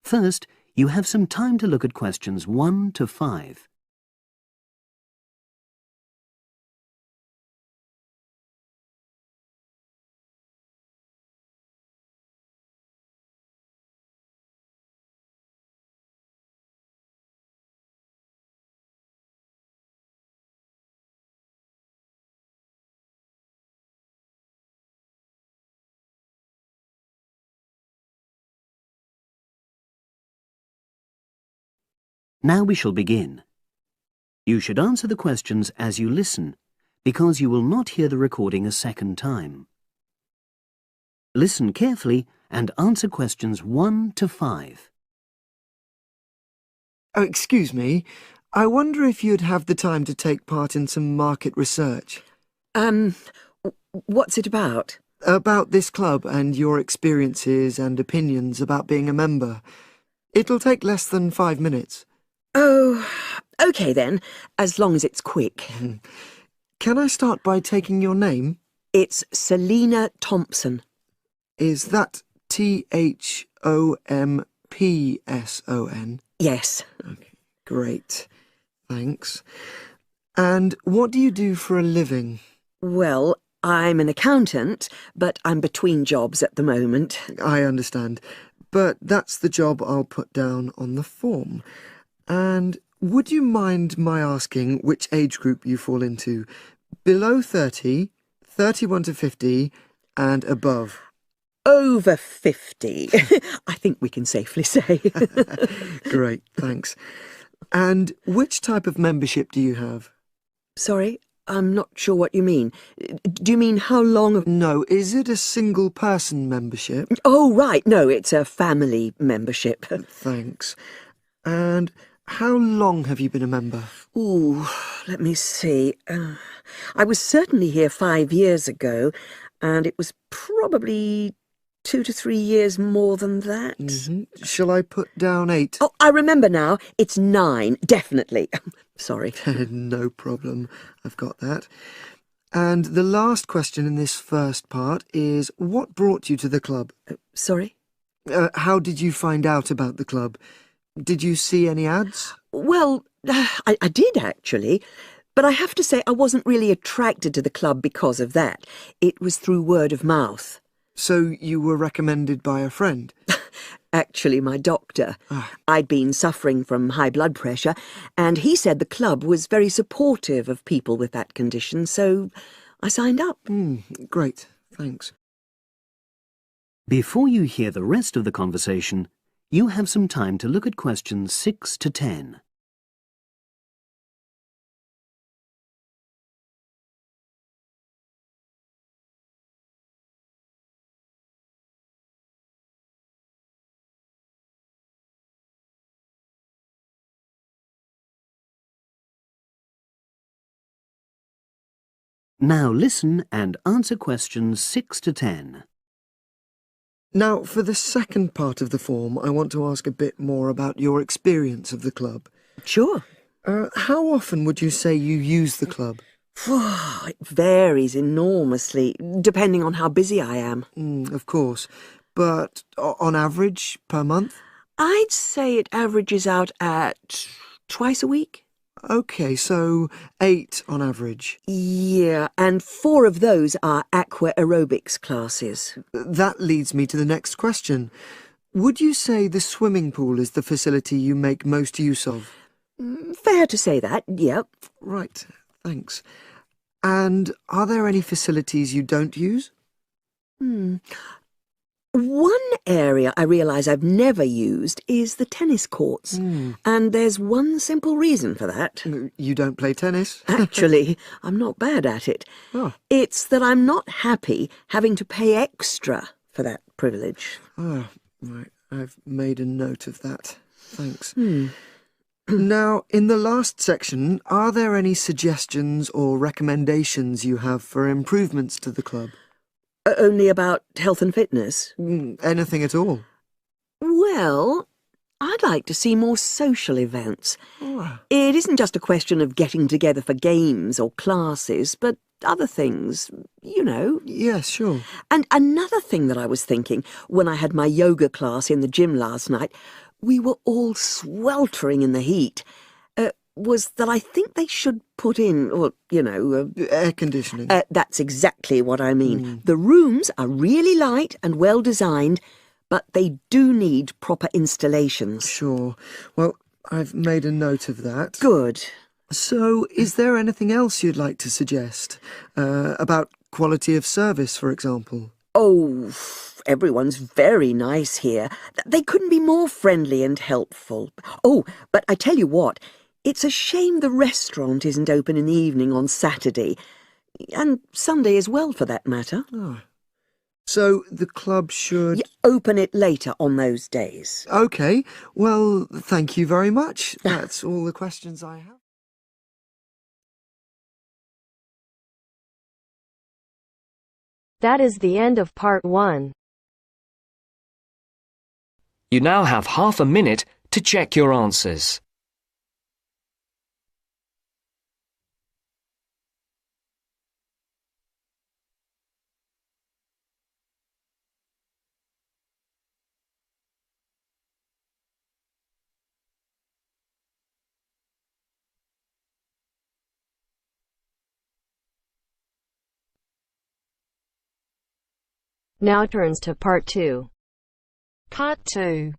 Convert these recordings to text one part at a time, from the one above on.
First, you have some time to look at questions 1 to 5. Now we shall begin. You should answer the questions as you listen, because you will not hear the recording a second time. Listen carefully and answer questions 1 to 5. Oh, excuse me. I wonder if you'd have the time to take part in some market research. What's it about? About this club and your experiences and opinions about being a member. It'll take less than 5 minutes. Oh, OK then, as long as it's quick. Can I start by taking your name? It's Selina Thompson. Is that Thompson? Yes. Okay, great. Thanks. And what do you do for a living? Well, I'm an accountant, but I'm between jobs at the moment. I understand. But that's the job I'll put down on the form. And would you mind my asking which age group you fall into? Below 30, 31 to 50, and above? Over 50, I think we can safely say. Great, thanks. And which type of membership do you have? Sorry, I'm not sure what you mean. Do you mean how long? No, is it a single-person membership? Oh, right, no, it's a family membership. Thanks. And how long have you been a member? Ooh, let me see. I was certainly here 5 years ago, and it was probably 2 to 3 years more than that. Shall I put down 8? Oh, I remember now. It's 9, definitely. Sorry. No problem. I've got that. And the last question in this first part is, what brought you to the club? Sorry? How did you find out about the club? Did you see any ads? Well, I did actually, but I have to say I wasn't really attracted to the club because of that. It was through word of mouth. So you were recommended by a friend? Actually, my doctor. I'd been suffering from high blood pressure, and he said the club was very supportive of people with that condition, so I signed up. Great, thanks. Before you hear the rest of the conversation, you have some time to look at questions 6 to 10. Now listen and answer questions 6 to 10. Now, for the second part of the form, I want to ask a bit more about your experience of the club. Sure. How often would you say you use the club? It varies enormously, depending on how busy I am. Of course. But on average, per month? I'd say it averages out at twice a week. OK, so 8 on average. Yeah, and 4 of those are aqua aerobics classes. That leads me to the next question. Would you say the swimming pool is the facility you make most use of? Fair to say that, yep. Right, thanks. And are there any facilities you don't use? One area I realise I've never used is the tennis courts. And there's one simple reason for that. You don't play tennis? Actually, I'm not bad at it. Oh. It's that I'm not happy having to pay extra for that privilege. Oh, right. I've made a note of that. Thanks. Now, in the last section, are there any suggestions or recommendations you have for improvements to the club? Only about health and fitness? Anything at all? Well, I'd like to see more social events. It isn't just a question of getting together for games or classes, but other things, you know. Yes, sure. And another thing that I was thinking when I had my yoga class in the gym last night we were all sweltering in the heat, was that I think they should put in, or, Air conditioning. That's exactly what I mean. The rooms are really light and well designed, but they do need proper installations. Sure. Well, I've made a note of that. Good. So, is there anything else you'd like to suggest? About quality of service, for example? Oh, everyone's very nice here. They couldn't be more friendly and helpful. Oh, but I tell you what, it's a shame the restaurant isn't open in the evening on Saturday, and Sunday as well, for that matter. Oh. So the club should... open it later on those days. OK. Well, thank you very much. That's all the questions I have. That is the end of part 1. You now have half a minute to check your answers. Now turns to part 2. Part 2.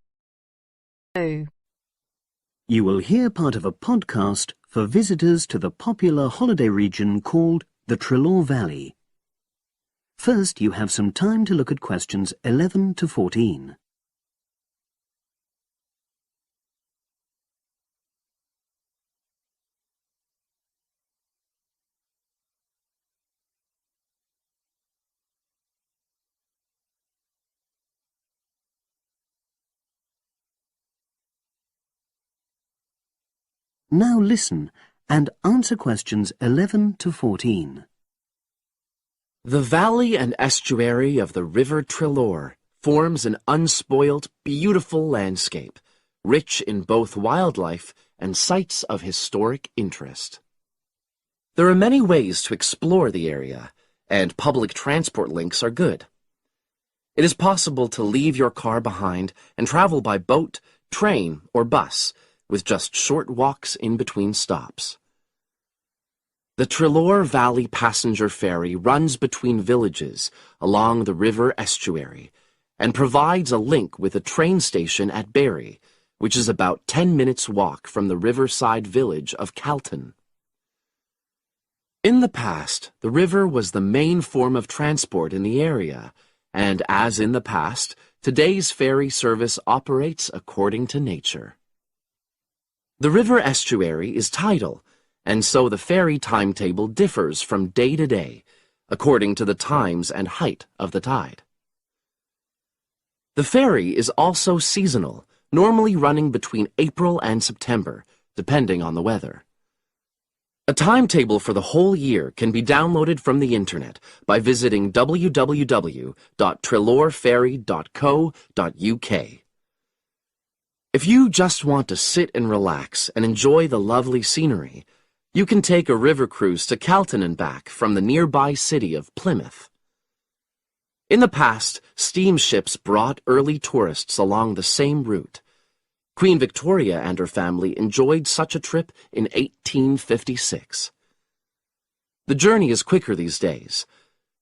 You will hear part of a podcast for visitors to the popular holiday region called the Treloar Valley. First, you have some time to look at questions 11 to 14. Now listen and answer questions 11 to 14. The valley and estuary of the River Treloar forms an unspoilt, beautiful landscape, rich in both wildlife and sites of historic interest. There are many ways to explore the area, and public transport links are good. It is possible to leave your car behind and travel by boat, train, or bus, with just short walks in between stops. The Treloar Valley Passenger Ferry runs between villages along the river estuary and provides a link with a train station at Barry, which is about 10 minutes' walk from the riverside village of Calton. In the past, the river was the main form of transport in the area, and as in the past, today's ferry service operates according to nature. The river estuary is tidal, and so the ferry timetable differs from day to day, according to the times and height of the tide. The ferry is also seasonal, normally running between April and September, depending on the weather. A timetable for the whole year can be downloaded from the internet by visiting www.treloarferry.co.uk. If you just want to sit and relax and enjoy the lovely scenery, you can take a river cruise to Calton and back from the nearby city of Plymouth. In the past, steamships brought early tourists along the same route. Queen Victoria and her family enjoyed such a trip in 1856. The journey is quicker these days.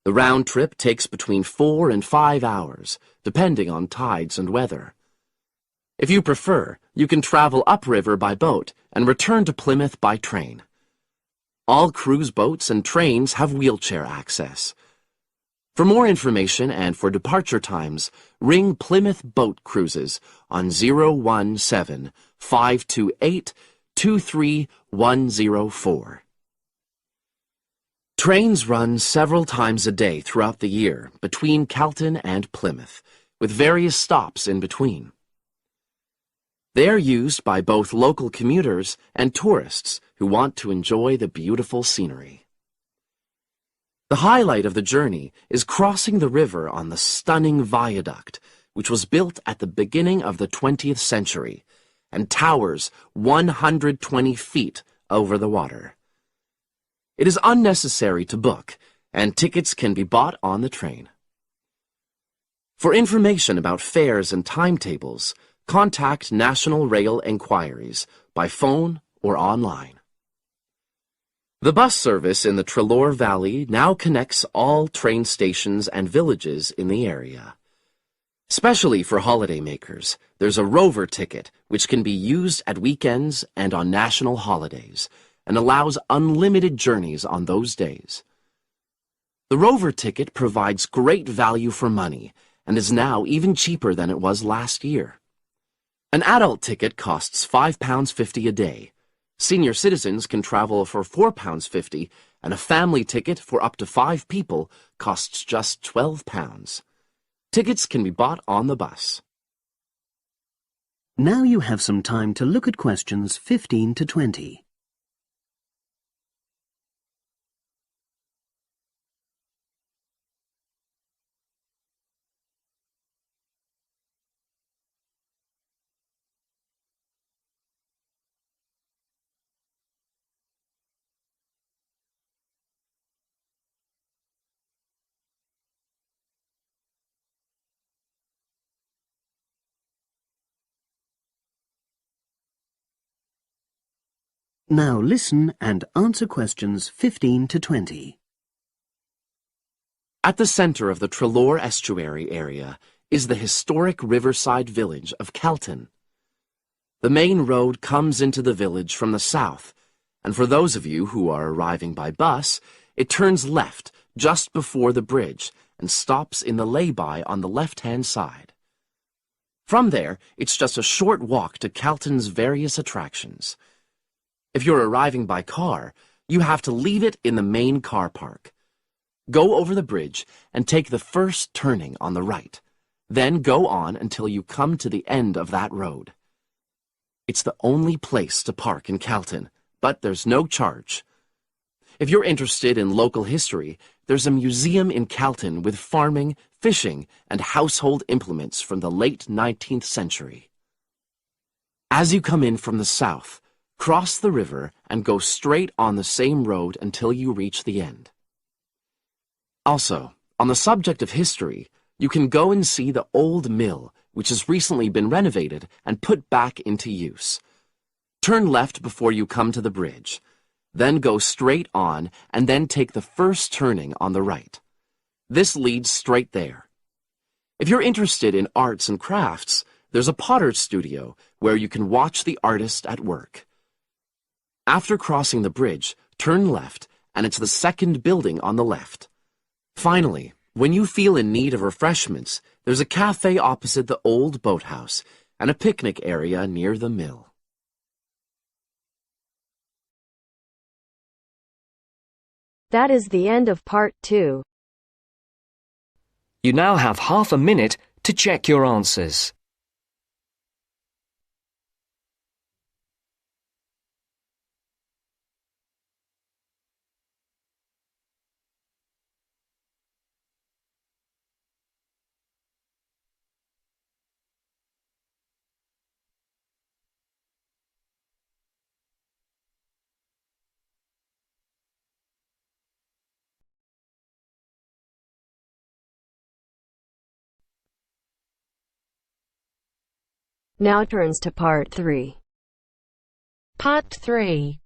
The round trip takes between 4 and 5 hours, depending on tides and weather. If you prefer, you can travel upriver by boat and return to Plymouth by train. All cruise boats and trains have wheelchair access. For more information and for departure times, ring Plymouth Boat Cruises on 017-528-23104. Trains run several times a day throughout the year between Calton and Plymouth, with various stops in between. They are used by both local commuters and tourists who want to enjoy the beautiful scenery. The highlight of the journey is crossing the river on the stunning viaduct, which was built at the beginning of the 20th century and towers 120 feet over the water. It is unnecessary to book, and tickets can be bought on the train. For information about fares and timetables, contact National Rail Enquiries by phone or online. The bus service in the Treloar Valley now connects all train stations and villages in the area. Especially for holidaymakers, there's a Rover ticket which can be used at weekends and on national holidays and allows unlimited journeys on those days. The Rover ticket provides great value for money and is now even cheaper than it was last year. An adult ticket costs £5.50 a day. Senior citizens can travel for £4.50, and a family ticket for up to 5 people costs just £12. Tickets can be bought on the bus. Now you have some time to look at questions 15 to 20. Now listen and answer questions 15 to 20. At the center of the Treloar Estuary area is the historic riverside village of Kelton. The main road comes into the village from the south, and for those of you who are arriving by bus, it turns left just before the bridge and stops in the lay-by on the left-hand side. From there, it's just a short walk to Kelton's various attractions. If you're arriving by car, you have to leave it in the main car park. Go over the bridge and take the first turning on the right. Then go on until you come to the end of that road. It's the only place to park in Kelton, but there's no charge. If you're interested in local history, there's a museum in Kelton with farming, fishing, and household implements from the late 19th century. As you come in from the south, cross the river and go straight on the same road until you reach the end. Also, on the subject of history, you can go and see the old mill, which has recently been renovated and put back into use. Turn left before you come to the bridge. Then go straight on and then take the first turning on the right. This leads straight there. If you're interested in arts and crafts, there's a potter's studio where you can watch the artist at work. After crossing the bridge, turn left, and it's the second building on the left. Finally, when you feel in need of refreshments, there's a cafe opposite the old boathouse and a picnic area near the mill. That is the end of part 2. You now have half a minute to check your answers. Now turns to part 3. Part 3.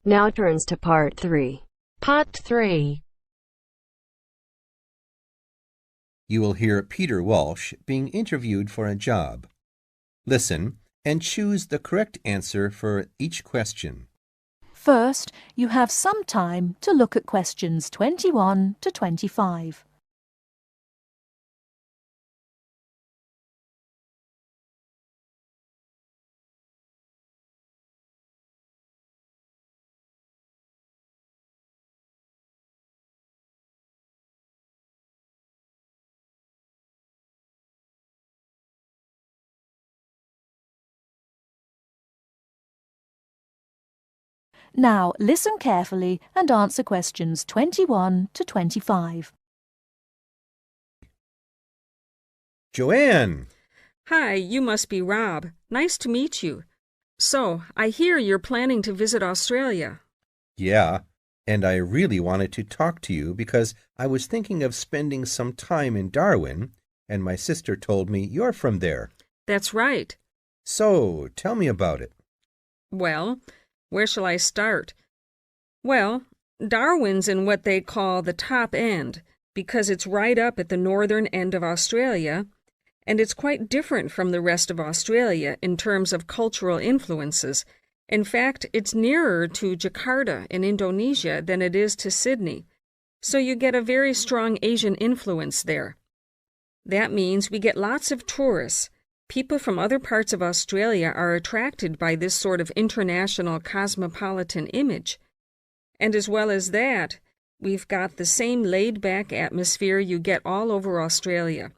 Now turns to part 3. Part 3. You will hear Peter Walsh being interviewed for a job. Listen and choose the correct answer for each question. First, you have some time to look at questions 21 to 25. Now, listen carefully and answer questions 21 to 25. Joanne! Hi, you must be Rob. Nice to meet you. So, I hear you're planning to visit Australia. Yeah, and I really wanted to talk to you because I was thinking of spending some time in Darwin, and my sister told me you're from there. That's right. So, tell me about it. Well, where shall I start? Well, Darwin's in what they call the top end, because it's right up at the northern end of Australia, and it's quite different from the rest of Australia in terms of cultural influences. In fact, it's nearer to Jakarta in Indonesia than it is to Sydney, so you get a very strong Asian influence there. That means we get lots of tourists. People from other parts of Australia are attracted by this sort of international cosmopolitan image. And as well as that, we've got the same laid-back atmosphere you get all over Australia.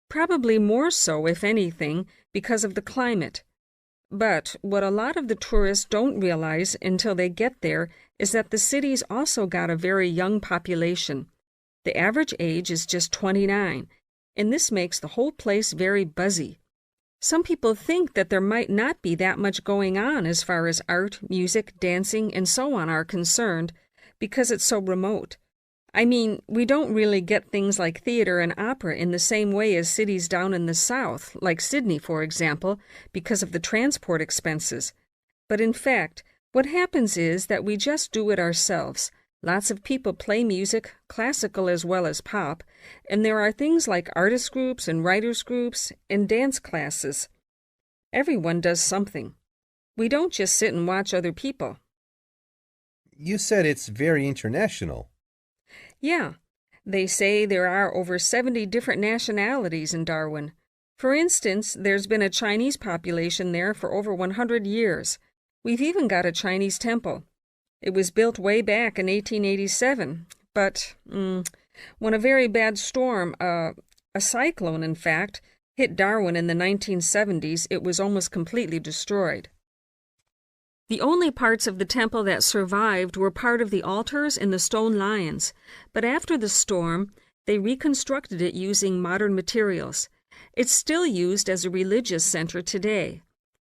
Probably more so, if anything, because of the climate. But what a lot of the tourists don't realize until they get there is that the city's also got a very young population. The average age is just 29, and this makes the whole place very buzzy. Some people think that there might not be that much going on as far as art, music, dancing, and so on are concerned, because it's so remote. I mean, we don't really get things like theater and opera in the same way as cities down in the south, like Sydney, for example, because of the transport expenses. But in fact, what happens is that we just do it ourselves. Lots of people play music, classical as well as pop, and there are things like artist groups and writers groups and dance classes. Everyone does something. We don't just sit and watch other people. You said it's very international. Yeah, they say there are over 70 different nationalities in Darwin. For instance, there's been a Chinese population there for over 100 years. We've even got a Chinese temple. It was built way back in 1887, but when a very bad storm, a cyclone in fact, hit Darwin in the 1970s, it was almost completely destroyed. The only parts of the temple that survived were part of the altars and the stone lions, but after the storm, they reconstructed it using modern materials. It's still used as a religious center today,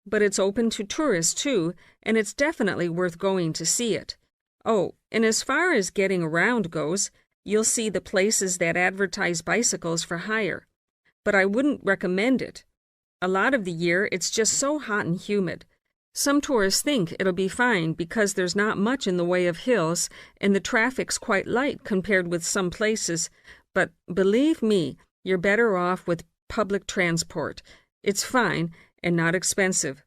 but it's open to tourists too, and it's definitely worth going to see it. Oh, and as far as getting around goes, you'll see the places that advertise bicycles for hire, but I wouldn't recommend it. A lot of the year, it's just so hot and humid. Some tourists think it'll be fine because there's not much in the way of hills and the traffic's quite light compared with some places, but believe me, you're better off with public transport. It's fine and not expensive.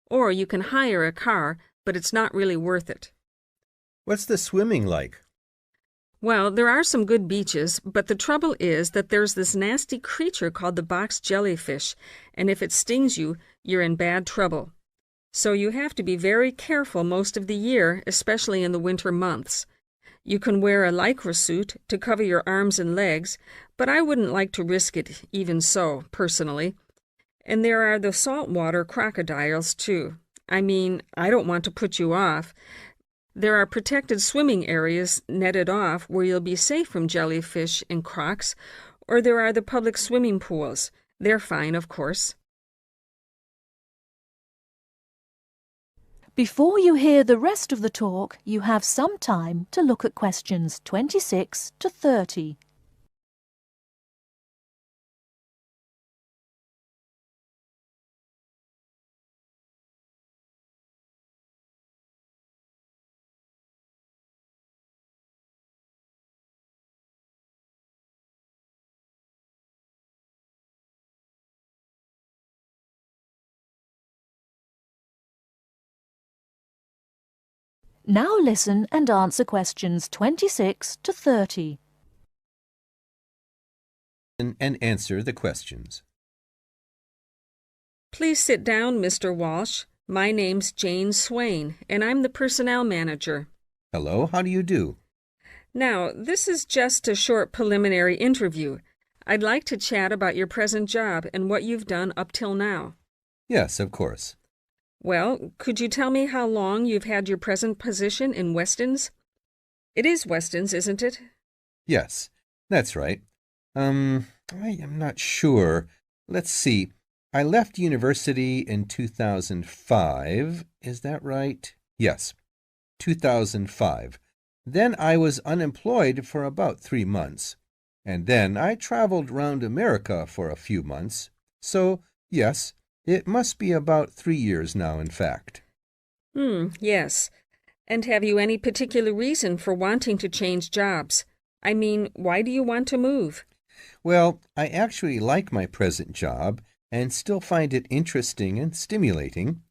Or you can hire a car, but it's not really worth it. What's the swimming like? Well, there are some good beaches, but the trouble is that there's this nasty creature called the box jellyfish, and if it stings you, you're in bad trouble. So you have to be very careful most of the year, especially in the winter months. You can wear a lycra suit to cover your arms and legs, but I wouldn't like to risk it even so, personally. And there are the saltwater crocodiles, too. I mean, I don't want to put you off. There are protected swimming areas netted off where you'll be safe from jellyfish and crocs, or there are the public swimming pools. They're fine, of course. Before you hear the rest of the talk, you have some time to look at questions 26 to 30. Now listen and answer questions 26 to 30. And answer the questions. Please sit down, Mr. Walsh. My name's Jane Swain, and I'm the personnel manager. Hello, how do you do? Now, this is just a short preliminary interview. I'd like to chat about your present job and what you've done up till now. Yes, of course. Well, could you tell me how long you've had your present position in Weston's? It is Weston's, isn't it? Yes, that's right. I am not sure. Let's see. I left university in 2005. Is that right? Yes, 2005. Then I was unemployed for about 3 months, and then I traveled round America for a few months. So, yes, it must be about 3 years now, in fact. Yes. And have you any particular reason for wanting to change jobs? I mean, why do you want to move? Well, I actually like my present job and still find it interesting and stimulating.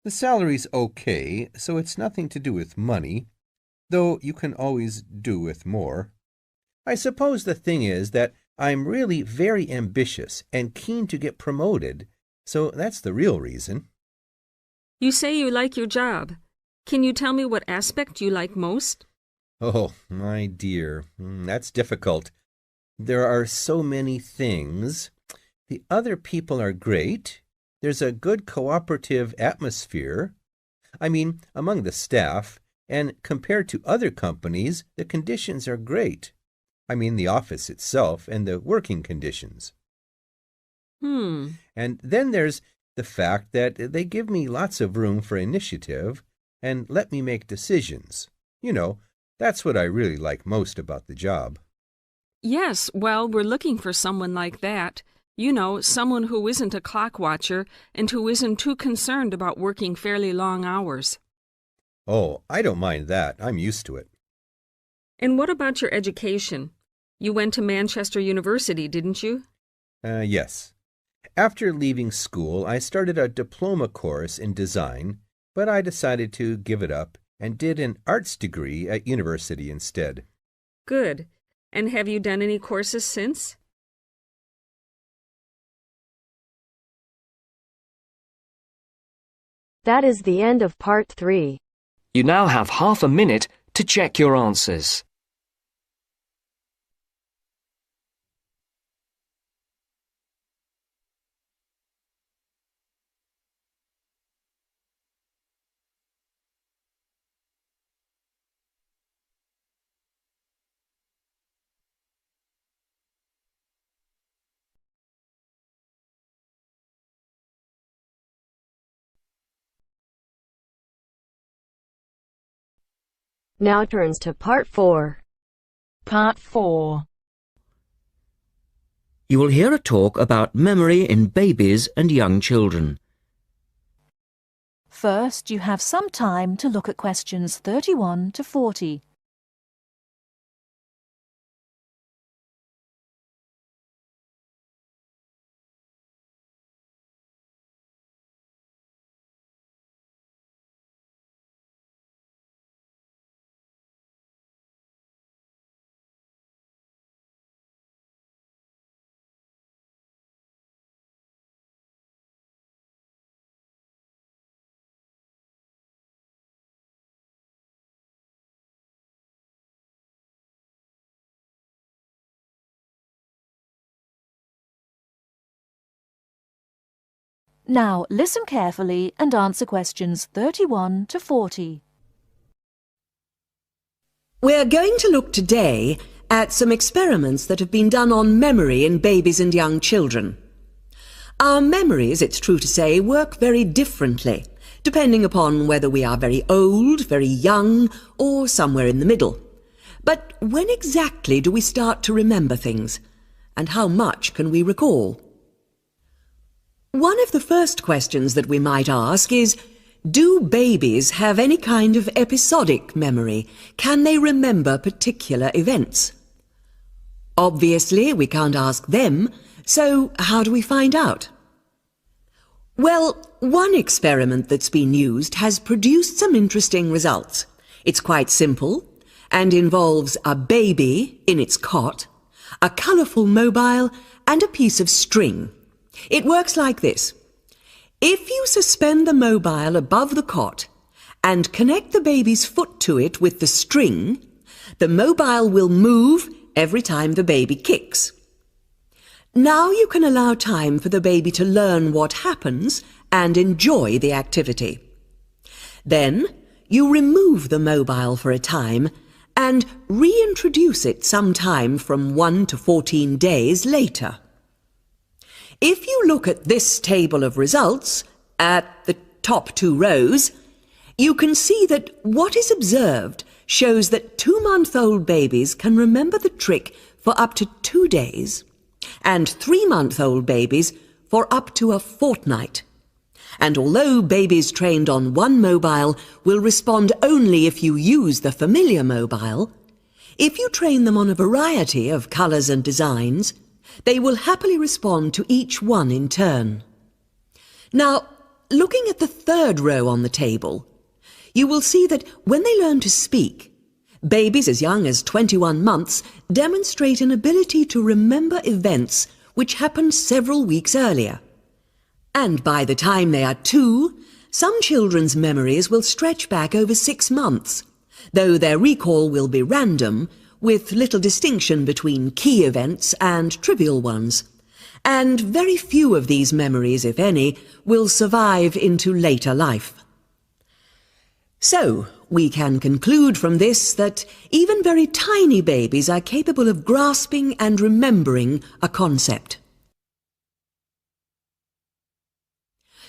The salary's okay, so it's nothing to do with money, though you can always do with more. I suppose the thing is that I'm really very ambitious and keen to get promoted, so that's the real reason. You say you like your job. Can you tell me what aspect you like most? Oh, my dear, that's difficult. There are so many things. The other people are great. There's a good cooperative atmosphere. I mean, among the staff, and compared to other companies, the conditions are great. I mean, the office itself and the working conditions. And then there's the fact that they give me lots of room for initiative and let me make decisions. You know, that's what I really like most about the job. Yes, well, we're looking for someone like that. You know, someone who isn't a clock watcher and who isn't too concerned about working fairly long hours. Oh, I don't mind that. I'm used to it. And what about your education? You went to Manchester University, didn't you? Yes. After leaving school, I started a diploma course in design, but I decided to give it up and did an arts degree at university instead. Good. And have you done any courses since? That is the end of part 3. You now have half a minute to check your answers. Now turns to part 4. Part 4. You will hear a talk about memory in babies and young children. First, you have some time to look at questions 31 to 40. Now listen carefully and answer questions 31 to 40. We're going to look today at some experiments that have been done on memory in babies and young children. Our memories, it's true to say, work very differently, depending upon whether we are very old, very young, or somewhere in the middle. But when exactly do we start to remember things? And how much can we recall? One of the first questions that we might ask is, do babies have any kind of episodic memory? Can they remember particular events? Obviously, we can't ask them, so how do we find out? Well, one experiment that's been used has produced some interesting results. It's quite simple and involves a baby in its cot, a colourful mobile, and a piece of string. It works like this. If you suspend the mobile above the cot and connect the baby's foot to it with the string, the mobile will move every time the baby kicks. Now you can allow time for the baby to learn what happens and enjoy the activity. Then you remove the mobile for a time and reintroduce it sometime from 1 to 14 days later. If you look at this table of results, at the top 2 rows, you can see that what is observed shows that 2-month-old babies can remember the trick for up to 2 days and 3-month-old babies for up to a fortnight. And although babies trained on one mobile will respond only if you use the familiar mobile, if you train them on a variety of colours and designs, they will happily respond to each one in turn. Now, looking at the third row on the table, you will see that when they learn to speak, babies as young as 21 months demonstrate an ability to remember events which happened several weeks earlier. And by the time they are 2, some children's memories will stretch back over 6 months, though their recall will be random, with little distinction between key events and trivial ones. And very few of these memories, if any, will survive into later life. So, we can conclude from this that even very tiny babies are capable of grasping and remembering a concept.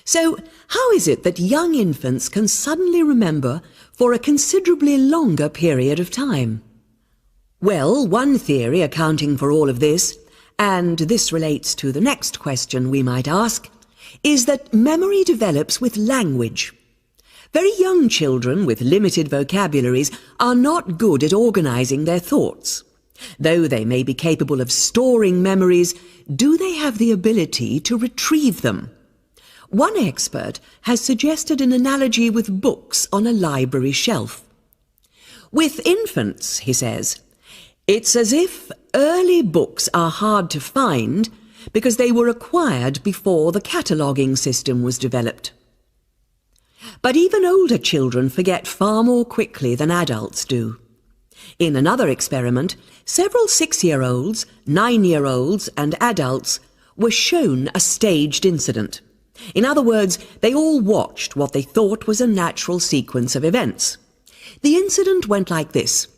So, how is it that young infants can suddenly remember for a considerably longer period of time? Well, one theory accounting for all of this, and this relates to the next question we might ask, is that memory develops with language. Very young children with limited vocabularies are not good at organizing their thoughts. Though they may be capable of storing memories, do they have the ability to retrieve them? One expert has suggested an analogy with books on a library shelf. With infants, he says, it's as if early books are hard to find because they were acquired before the cataloguing system was developed. But even older children forget far more quickly than adults do. In another experiment, several 6-year-olds, 9-year-olds and adults were shown a staged incident. In other words, they all watched what they thought was a natural sequence of events. The incident went like this.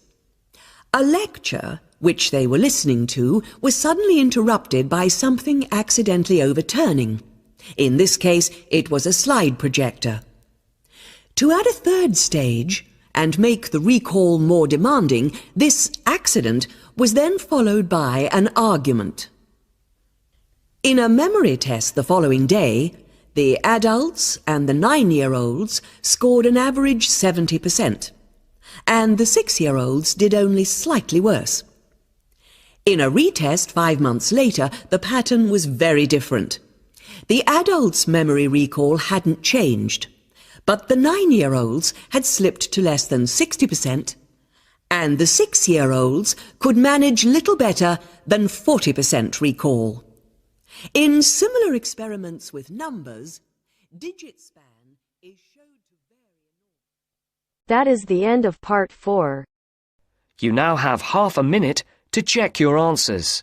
A lecture, which they were listening to, was suddenly interrupted by something accidentally overturning. In this case, it was a slide projector. To add a third stage, and make the recall more demanding, this accident was then followed by an argument. In a memory test the following day, the adults and the 9-year-olds scored an average 70%, and the 6-year-olds did only slightly worse. In a retest 5 months later, the pattern was very different. The adults' memory recall hadn't changed, but the 9-year-olds had slipped to less than 60%, and the 6-year-olds could manage little better than 40% recall. In similar experiments with numbers, digit span is shown to vary. That is the end of part 4. You now have half a minute to check your answers.